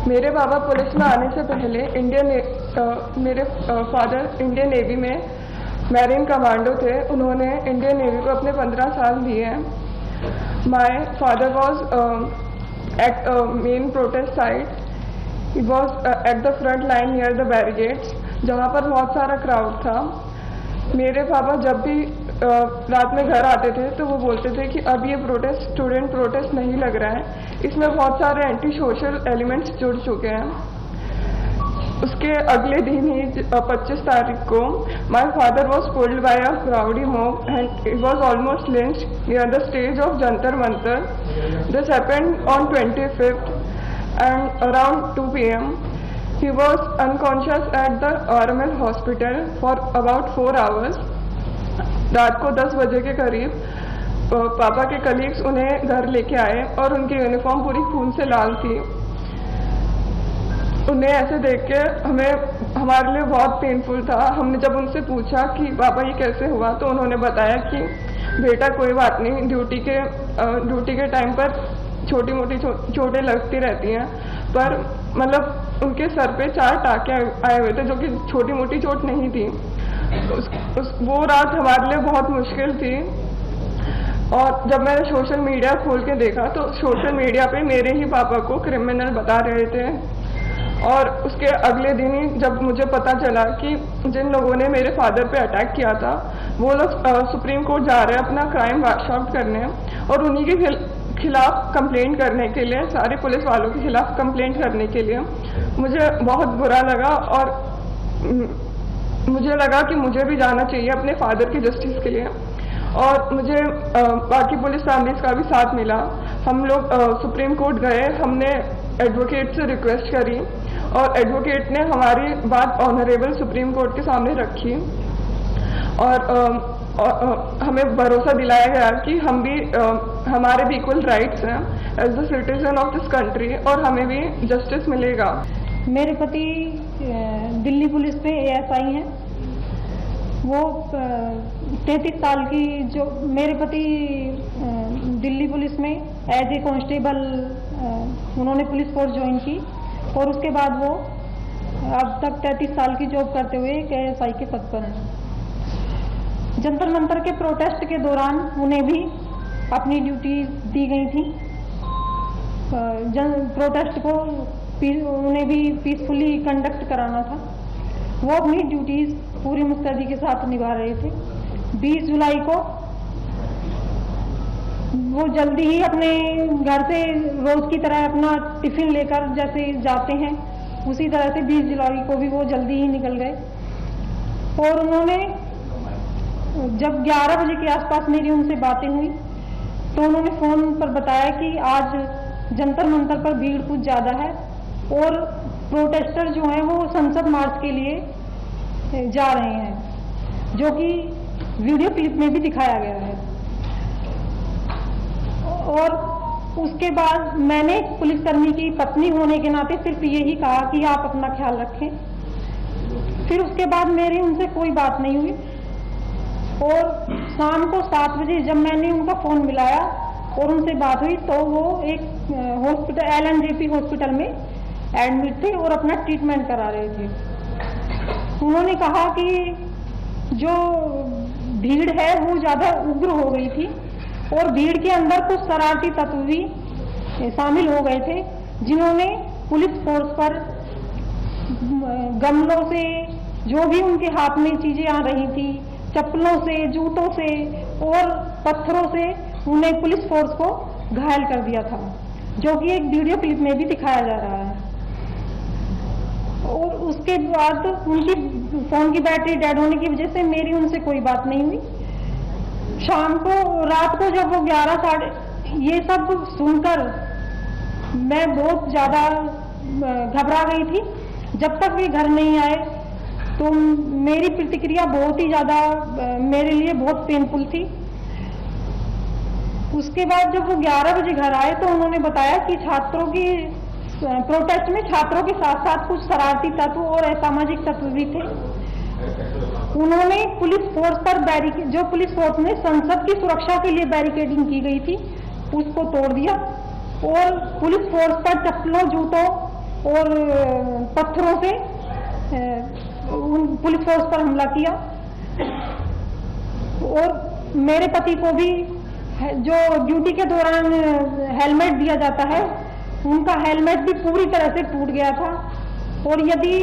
मेरे पापा पुलिस में आने से पहले मेरे फादर इंडियन नेवी में मैरीन कमांडो थे। उन्होंने इंडियन नेवी को अपने 15 साल दिए हैं। My father was at main protest site. He was at the front line near the barricades, जहाँ पर बहुत सारा क्राउड था। मेरे पापा जब भी रात में घर आते थे तो वो बोलते थे कि अब ये स्टूडेंट प्रोटेस्ट नहीं लग रहा है, इसमें बहुत सारे एंटी सोशल एलिमेंट्स जुड़ चुके हैं। उसके अगले दिन ही 25 तारीख को my father was pulled bye a crowdy mob and he was almost lynched near the stage of Jantar Mantar. This happened on 25th and around 2 p.m. he was unconscious at the RML hospital for about 4 hours. रात को 10 बजे के करीब पापा के colleagues उन्हें घर लेके आए और उनकी यूनिफॉर्म पूरी खून से लाल थी। उन्हें ऐसे देख के हमारे लिए बहुत पेनफुल था। हमने जब उनसे पूछा कि पापा ये कैसे हुआ, तो उन्होंने बताया कि बेटा कोई बात नहीं, ड्यूटी के टाइम पर छोटी मोटी चोटें लगती रहती हैं, पर मतलब उनके सर पे 4 टाँके आए हुए थे जो कि छोटी मोटी चोट नहीं थी। वो रात हमारे लिए बहुत मुश्किल थी। और जब मैंने सोशल मीडिया खोल के देखा तो सोशल मीडिया पे मेरे ही पापा को क्रिमिनल बता रहे थे। और उसके अगले दिन ही जब मुझे पता चला कि जिन लोगों ने मेरे फादर पे अटैक किया था वो लोग सुप्रीम कोर्ट जा रहे हैं अपना क्राइम वाश आउट करने, और उन्हीं के खिलाफ कंप्लेंट करने के लिए, सारे पुलिस वालों के खिलाफ कंप्लेंट करने के लिए मुझे बहुत बुरा लगा। और मुझे लगा कि मुझे भी जाना चाहिए अपने फादर की जस्टिस के लिए। और मुझे बाकी पुलिस फैमिलीज का भी साथ मिला। हम लोग सुप्रीम कोर्ट गए, हमने एडवोकेट से रिक्वेस्ट करी और एडवोकेट ने हमारी बात ऑनरेबल सुप्रीम कोर्ट के सामने रखी। और हमें भरोसा दिलाया गया कि हमारे भी इक्वल राइट्स हैं as the citizen of this country, और हमें भी जस्टिस मिलेगा। मेरे पति दिल्ली पुलिस में ASI हैं। वो 33 साल की जो मेरे पति दिल्ली पुलिस में एज ए कांस्टेबल उन्होंने पुलिस फोर्स ज्वाइन की, और उसके बाद वो अब तक 33 साल की जॉब करते हुए एक ASI के पद पर हैं। जंतर मंतर के प्रोटेस्ट के दौरान उन्हें भी अपनी ड्यूटी दी गई थी। प्रोटेस्ट को उन्हें भी पीसफुली कंडक्ट कराना था। वो अपनी ड्यूटीज पूरी मुस्तैदी के साथ निभा रहे थे। 20 जुलाई को वो जल्दी ही अपने घर से रोज की तरह अपना टिफिन लेकर जैसे जाते हैं, उसी तरह से 20 जुलाई को भी वो जल्दी ही निकल गए। और उन्होंने जब 11 बजे के आसपास मेरी उनसे बातें हुई तो उन्होंने फोन पर बताया कि आज जंतर मंतर पर भीड़ कुछ ज्यादा है और प्रोटेस्टर जो हैं वो संसद मार्च के लिए जा रहे हैं, जो कि वीडियो क्लिप में भी दिखाया गया है। और उसके बाद मैंने पुलिसकर्मी की पत्नी होने के नाते सिर्फ यही कहा कि आप अपना ख्याल रखें। फिर उसके बाद मेरी उनसे कोई बात नहीं हुई। और शाम को 7 बजे जब मैंने उनका फोन मिलाया और उनसे बात हुई तो वो एक हॉस्पिटल LNJP हॉस्पिटल में एडमिट थे और अपना ट्रीटमेंट करा रहे थे। उन्होंने कहा कि जो भीड़ है वो ज्यादा उग्र हो गई थी और भीड़ के अंदर कुछ शरारती तत्व भी शामिल हो गए थे, जिन्होंने पुलिस फोर्स पर गमलों से, जो भी उनके हाथ में चीजें आ रही थी, चप्पलों से, जूतों से और पत्थरों से उन्हें पुलिस फोर्स को घायल कर दिया था, जो कि एक वीडियो क्लिप में भी दिखाया जा रहा है। और उसके बाद उनकी फोन की बैटरी डेड होने की वजह से मेरी उनसे कोई बात नहीं हुई। शाम को, रात को जब वो 11 साढ़े, ये सब सुनकर मैं बहुत ज्यादा घबरा गई थी। जब तक वे घर नहीं आए तो मेरी प्रतिक्रिया बहुत ही ज्यादा मेरे लिए बहुत पेनफुल थी। उसके बाद जब वो 11 बजे घर आए तो उन्होंने बताया कि छात्रों की प्रोटेस्ट में छात्रों के साथ साथ कुछ शरारती तत्व और असामाजिक तत्व भी थे। उन्होंने पुलिस फोर्स पर जो पुलिस फोर्स ने संसद की सुरक्षा के लिए बैरिकेडिंग की गई थी उसको तोड़ दिया और पुलिस फोर्स पर चप्पलों, जूतों और पत्थरों से उन पुलिस फोर्स पर हमला किया। और मेरे पति को भी जो ड्यूटी के दौरान हेलमेट दिया जाता है, उनका हेलमेट भी पूरी तरह से टूट गया था। और यदि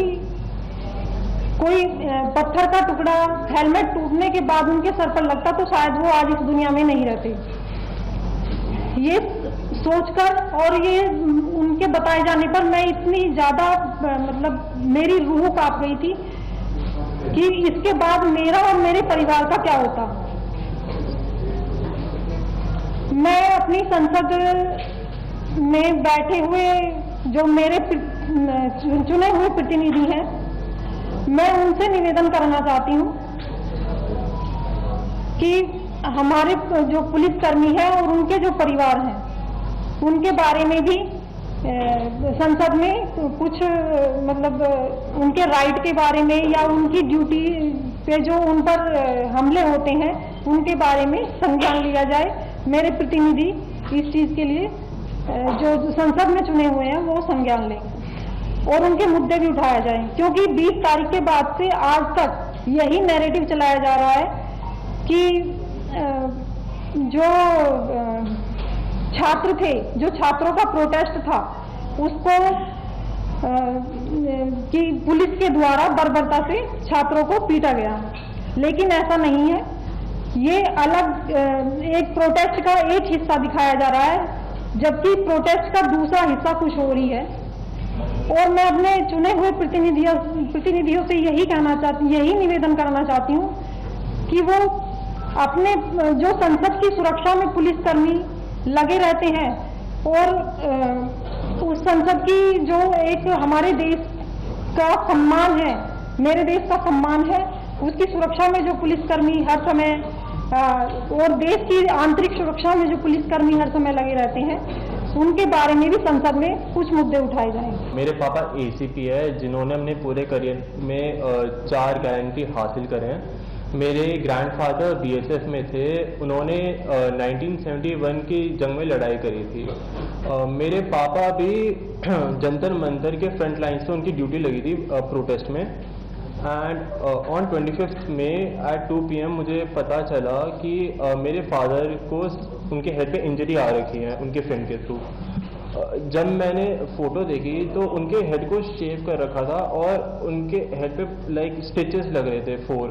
कोई पत्थर का टुकड़ा हेलमेट टूटने के बाद उनके सर पर लगता तो शायद वो आज इस दुनिया में नहीं रहते। ये सोचकर और ये उनके बताए जाने पर मैं इतनी ज्यादा मतलब मेरी रूह कांप गई थी कि इसके बाद मेरा और मेरे परिवार का क्या होता। मैं अपनी संसद में बैठे हुए जो मेरे चुने हुए प्रतिनिधि हैं, मैं उनसे निवेदन करना चाहती हूं कि हमारे जो पुलिसकर्मी है और उनके जो परिवार हैं, उनके बारे में भी संसद में कुछ मतलब उनके राइट के बारे में या उनकी ड्यूटी पे जो उन पर हमले होते हैं उनके बारे में संज्ञान लिया जाए। मेरे प्रतिनिधि इस चीज के लिए जो संसद में चुने हुए हैं वो संज्ञान लें और उनके मुद्दे भी उठाया जाए, क्योंकि 20 तारीख के बाद से आज तक यही नैरेटिव चलाया जा रहा है कि जो छात्र थे, जो छात्रों का प्रोटेस्ट था, उसको कि पुलिस के द्वारा बर्बरता से छात्रों को पीटा गया। लेकिन ऐसा नहीं है, ये अलग एक प्रोटेस्ट का एक हिस्सा दिखाया जा रहा है, जबकि प्रोटेस्ट का दूसरा हिस्सा कुछ हो रही है। और मैं अपने चुने हुए प्रतिनिधियों से यही निवेदन करना चाहती हूँ कि वो अपने जो संसद की सुरक्षा में पुलिसकर्मी लगे रहते हैं और उस संसद की जो एक हमारे देश का सम्मान है, मेरे देश का सम्मान है, उसकी सुरक्षा में जो पुलिसकर्मी हर समय और देश की आंतरिक सुरक्षा में जो पुलिसकर्मी हर समय लगे रहते हैं, उनके बारे में भी संसद में कुछ मुद्दे उठाए जाएं। मेरे पापा एसीपी है, जिन्होंने अपने पूरे करियर में 4 गारंटी हासिल करे हैं। मेरे ग्रैंडफादर बीएसएफ में थे, उन्होंने 1971 की जंग में लड़ाई करी थी। मेरे पापा भी जंतर मंतर के फ्रंट लाइन से उनकी ड्यूटी लगी थी प्रोटेस्ट में। And on 25 May at 2 PM मुझे पता चला कि मेरे फादर को उनके हेड पे इंजरी आ रखी है उनके फ्रेंड के थ्रू। जब मैंने फोटो देखी तो उनके हेड को शेव कर रखा था और उनके हेड पे लाइक स्टिचेस लग रहे थे 4।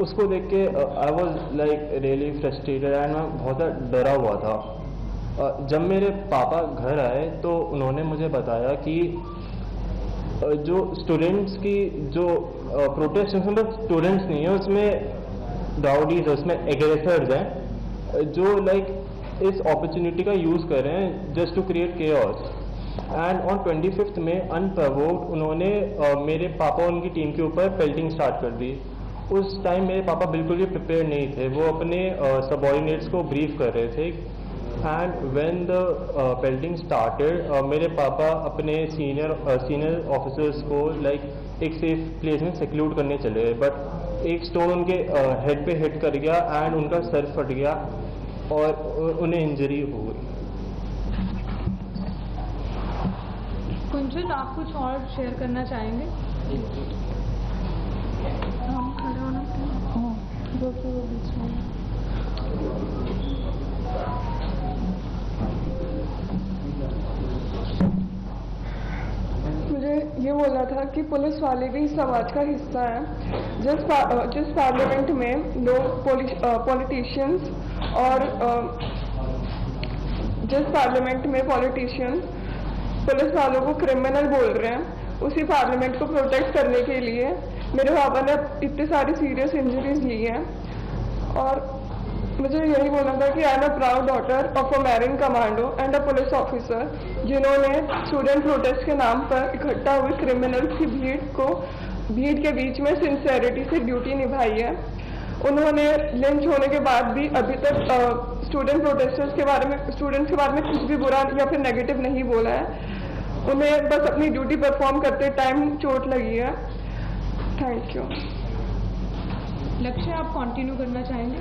उसको देख के I was like really frustrated and मैं बहुत डरा हुआ था। जब मेरे पापा घर आए तो उन्होंने मुझे बताया कि जो स्टूडेंट्स की जो प्रोटेस्ट, उसमें बस स्टूडेंट्स नहीं है, उसमें राउडीज है, उसमें एग्रेसर्स हैं जो लाइक इस अपॉर्चुनिटी का यूज़ कर रहे हैं just to create chaos. And on 25 में अनप्रोवोक्ड उन्होंने मेरे पापा और उनकी टीम के ऊपर पेल्टिंग स्टार्ट कर दी। उस टाइम मेरे पापा बिल्कुल भी प्रिपेयर नहीं थे, वो अपने सबऑर्डिनेट्स को ब्रीफ कर रहे थे। And when the pelting started, मेरे पापा अपने सीनियर ऑफिसर्स को लाइक एक सेफ प्लेस में सिक्योर करने चले गए, बट एक स्टोन उनके हेड पे हिट कर गया एंड उनका सर फट गया और उन्हें इंजरी हो गई। कुंजन, आप कुछ और शेयर करना चाहेंगे? हम खड़े होना मुझे ये बोलना था कि पुलिस वाले भी समाज का हिस्सा हैं। जिस पार्लियामेंट में लोग पॉलिटिशियंस और जिस पार्लियामेंट में पॉलिटिशियंस पुलिस वालों को क्रिमिनल बोल रहे हैं, उसी पार्लियामेंट को प्रोटेक्ट करने के लिए मेरे पापा ने इतनी सारी सीरियस इंजरीज ली हैं। और मुझे यही बोलना था कि I am a proud daughter of a marine commando and a police officer, जिन्होंने स्टूडेंट प्रोटेस्ट के नाम पर इकट्ठा हुए क्रिमिनल्स की भीड़ के बीच में सिंसेरिटी से ड्यूटी निभाई है। उन्होंने लिंच होने के बाद भी अभी तक स्टूडेंट प्रोटेस्टर्स के बारे में, स्टूडेंट्स के बारे में कुछ भी बुरा या फिर नेगेटिव नहीं बोला है। उन्हें बस अपनी ड्यूटी परफॉर्म करते टाइम चोट लगी है। Thank you. लक्ष्य, आप कंटिन्यू करना चाहेंगे?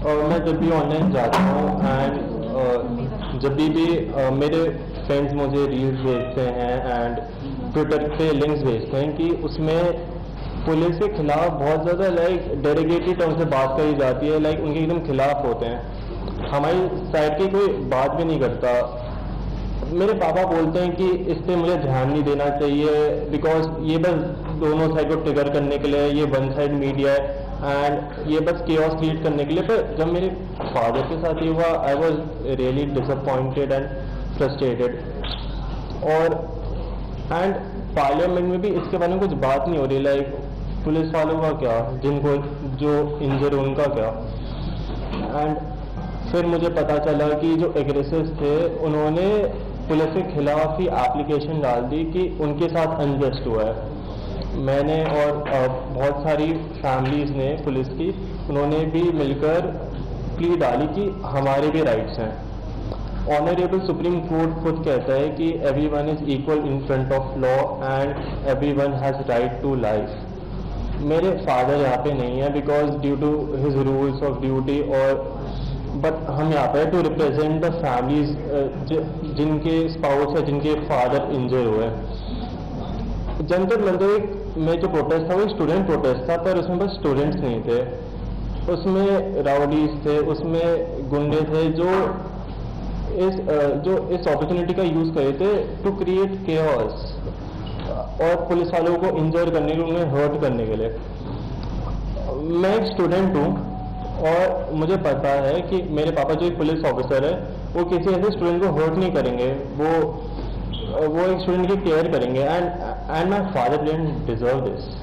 मैं जब भी ऑनलाइन जाता हूँ एंड जब भी मेरे फ्रेंड्स मुझे रील्स भेजते हैं एंड ट्विटर पे लिंक्स भेजते हैं कि उसमें पुलिस के खिलाफ बहुत ज़्यादा लाइक डेरोगेटरी टर्म से बात करी जाती है, लाइक उनके एकदम खिलाफ होते हैं, हमारी साइड की कोई बात भी नहीं करता। मेरे पापा बोलते हैं कि इस पर मुझे ध्यान नहीं देना चाहिए बिकॉज ये बस दोनों साइड को ट्रिगर करने के लिए, ये वन साइड मीडिया है एंड ये बस केओस क्रिएट करने के लिए। पर जब मेरे फादर के साथ ये हुआ I was really disappointed and frustrated. और एंड पार्लियामेंट में भी इसके बारे में कुछ बात नहीं हो रही, लाइक पुलिस वालों का क्या, जिनको जो इंजर उनका क्या। एंड फिर मुझे पता चला कि जो एग्रेसर्स थे उन्होंने पुलिस के खिलाफ ही एप्लीकेशन डाल दी कि उनके साथ अनजस्ट हुआ है। मैंने और बहुत सारी फैमिलीज ने पुलिस की, उन्होंने भी मिलकर प्ली डाली कि हमारे भी राइट्स हैं। ऑनरेबल सुप्रीम कोर्ट खुद कहता है कि everyone is equal in front of law and everyone has right to life. मेरे फादर यहाँ पे नहीं है because due to his rules of duty, और बट हम यहाँ पे टू रिप्रेजेंट द फैमिलीज जिनके स्पाउस है, जिनके फादर इंजर हुए। जंतर मंतर में जो प्रोटेस्ट था वो स्टूडेंट प्रोटेस्ट था, पर उसमें बस स्टूडेंट्स नहीं थे, उसमें राउडीज थे, उसमें गुंडे थे जो इस अपॉर्चुनिटी का यूज करे थे टू क्रिएट केओस और पुलिस वालों को इंजर करने के लिए, उन्हें हर्ट करने के लिए। मैं एक स्टूडेंट हूँ और मुझे पता है कि मेरे पापा जो एक पुलिस ऑफिसर है वो किसी ऐसे स्टूडेंट को हर्ट नहीं करेंगे, वो एक स्टूडेंट की केयर करेंगे and my father didn't deserve this.